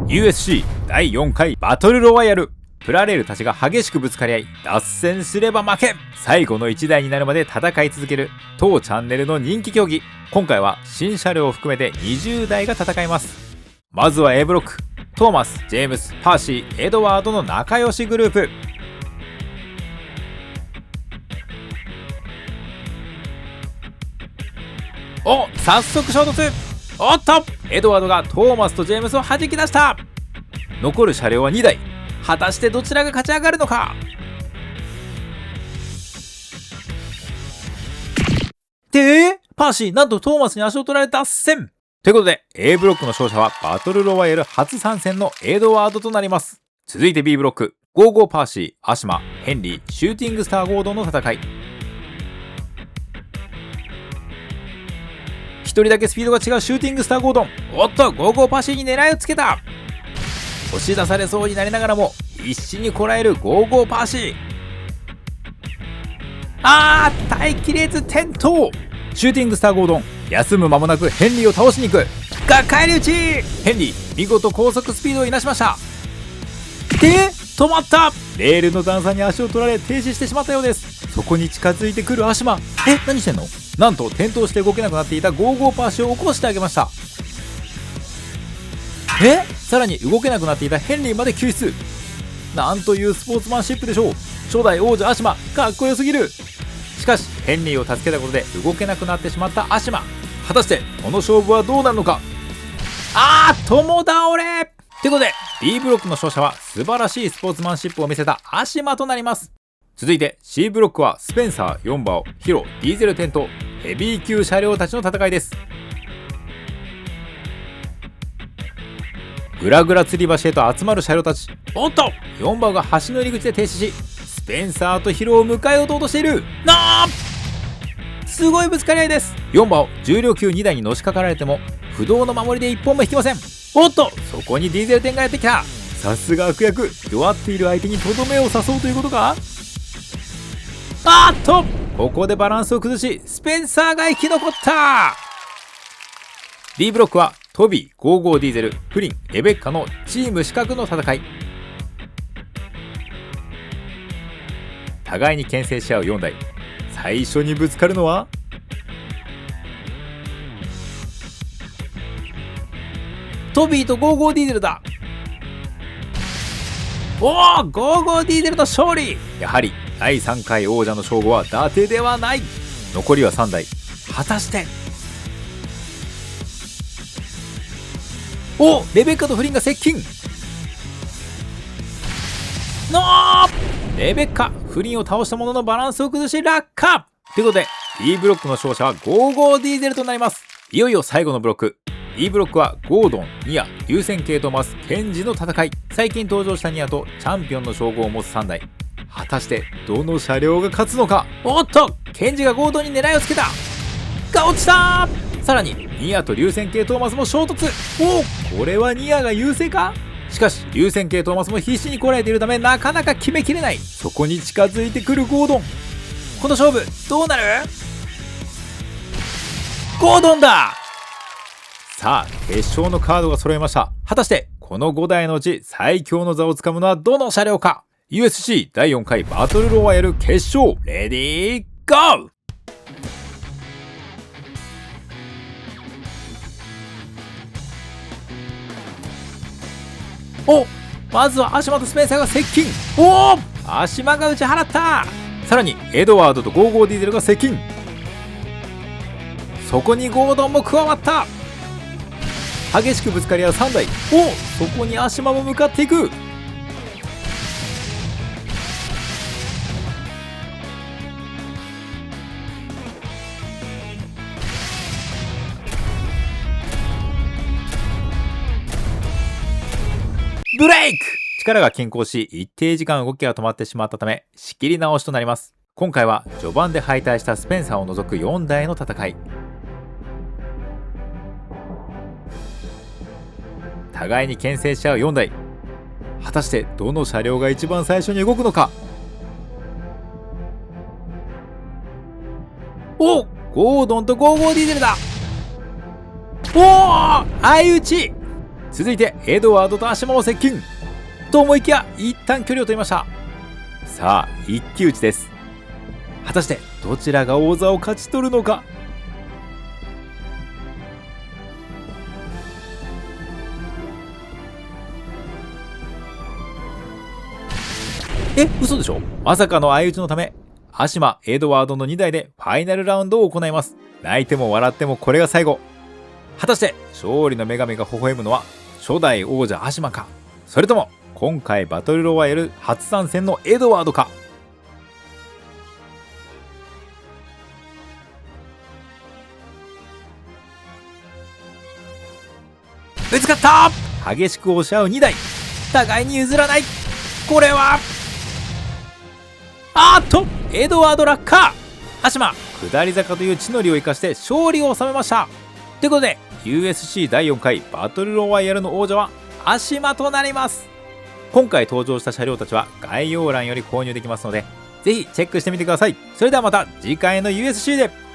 USC 第4回バトルロワイヤル。プラレールたちが激しくぶつかり合い、脱線すれば負け。最後の1台になるまで戦い続ける当チャンネルの人気競技。今回は新車両を含めて20台が戦います。まずは A ブロック、トーマス、ジェームス、パーシー、エドワードの仲良しグループ。お、早速衝突。おっと、エドワードがトーマスとジェームスを弾き出した。残る車両は2台。果たしてどちらが勝ち上がるのか。パーシー、なんとトーマスに足を取られ脱線ということで、 A ブロックの勝者はバトルロワイヤル初参戦のエドワードとなります。続いて B ブロック、ゴーゴーパーシー、アシマ、ヘンリー、シューティングスターゴードンの戦い。一人だけスピードが違うシューティングスターゴードン。おっと、ゴーゴーパーシーに狙いをつけた。押し出されそうになりながらも必死にこらえるゴーゴーパーシー。耐えきれず転倒。シューティングスターゴードン、休む間もなくヘンリーを倒しに行くが返り討ち。ヘンリー、見事高速スピードをいなしました。で、止まった。レールの段差に足を取られ停止してしまったようです。そこに近づいてくるアシマ。何してんの。なんと転倒して動けなくなっていたゴーゴーパーシーを起こしてあげました。さらに動けなくなっていたヘンリーまで救出。なんというスポーツマンシップでしょう。初代王者アシマ、かっこよすぎる。しかしヘンリーを助けたことで動けなくなってしまったアシマ。果たしてこの勝負はどうなるのか。共倒れってことで B ブロックの勝者は素晴らしいスポーツマンシップを見せたアシマとなります。続いて C ブロックはスペンサー、4馬を、ヒロ、ディーゼルテント、ヘビー級車両たちの戦いです。グラグラ吊り橋へと集まる車両たち。おっと、4馬が橋の入り口で停止し、スペンサーとヒロを迎え撃とうとしている。すごいぶつかり合いです。4馬を重量級2台にのしかかられても不動の守りで1本も引きません。おっと、そこにディーゼルテンがやってきた。さすが悪役、弱っている相手にとどめを刺そうということか。ここでバランスを崩しスペンサーが生き残った。 B ブロックはトビー、ゴーゴーディーゼル、フリン、レベッカのチーム四角の戦い。互いに牽制し合う4台。最初にぶつかるのはトビーとゴーゴーディーゼルだ。ゴーゴーディーゼルの勝利。やはり第3回王者の称号は伊達ではない。残りは3台。果たしてレベッカとフリンが接近。レベッカ、フリンを倒したもののバランスを崩し落下ということで B ブロックの勝者はゴーゴーディーゼルとなります。いよいよ最後のブロック。 B ブロックはゴードン、ニア、流線系トーマス、ケンジの戦い。最近登場したニアとチャンピオンの称号を持つ3台。果たしてどの車両が勝つのか。おっと、ケンジがゴードンに狙いをつけたが落ちた。さらにニアと流線系トーマスも衝突。これはニアが優勢か。しかし流線系トーマスも必死にこらえているためなかなか決めきれない。そこに近づいてくるゴードン。この勝負どうなる。ゴードンだ。さあ決勝のカードが揃いました。果たしてこの5台のうち最強の座をつかむのはどの車両か。 USC 第4回バトルロワイヤル決勝、レディーゴー。まずはアシマとスペンサーが接近。アシマが打ち払った。さらにエドワードとゴーゴーディーゼルが接近。そこにゴードンも加わった。激しくぶつかり合う3台。そこにアシマも向かっていく。ブレイク。力が均衡し一定時間動きが止まってしまったため仕切り直しとなります。今回は序盤で敗退したスペンサーを除く4台の戦い。互いに牽制し合う4台。果たしてどの車両が一番最初に動くのか。ゴードンとゴーゴーディーゼルだ。相打ち。続いてエドワードと足も接近と思いきや一旦距離を取りました。さあ一騎打ちです。果たしてどちらが王座を勝ち取るのか。嘘でしょ。まさかの相打ちのためアシマ、エドワードの2台でファイナルラウンドを行います。泣いても笑ってもこれが最後。果たして勝利の女神が微笑むのは初代王者アシマか、それとも今回バトルロワイヤル初参戦のエドワードか。ぶつかった。激しく押し合う2台、互いに譲らない。これはエドワード落下。アシマ下り坂という地の利を生かして勝利を収めました。ということで USC 第4回バトルロワイヤルの王者はアシマとなります。今回登場した車両たちは概要欄より購入できますのでぜひチェックしてみてください。それではまた次回の USC で。